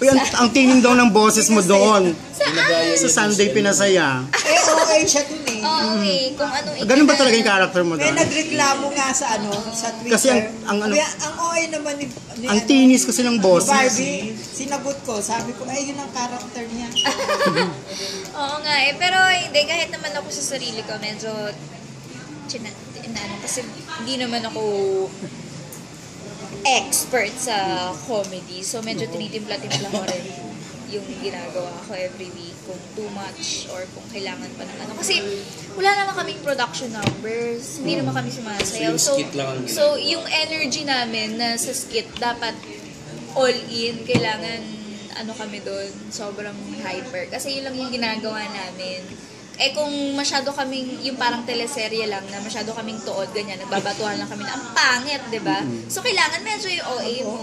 Uy, ang tingin daw ng boses mo doon. Sa Sunday Pinasaya. Okay siya dun eh. Okay, kung ano Ganun ba talaga yung character mo May doon? nagreklamo nga sa sa Twitter. Kasi ang OA naman ni ang tinis kasi ng boses. Barbie, sinagot ko. Sabi ko, ay yun ang character niya. Oo nga eh. Pero hindi, kahit naman ako sa sarili ko, medyo kasi hindi naman ako expert sa comedy. So medyo tinitimpla-timpla ko rin yung ginagawa ko every week. Kung too much or kung kailangan pa ng ano. Kasi wala naman kaming production numbers. Hindi naman kami sumasayaw. So yung energy namin na sa skit dapat all in. Kailangan ano kami doon. Sobrang hyper. Kasi yun lang yung ginagawa namin. Eh kung masyado kaming, yung parang teleserye lang na masyado kaming tuod, ganyan, nagbabatuhan lang kami na ang pangit, di ba? So kailangan medyo yung OA mo.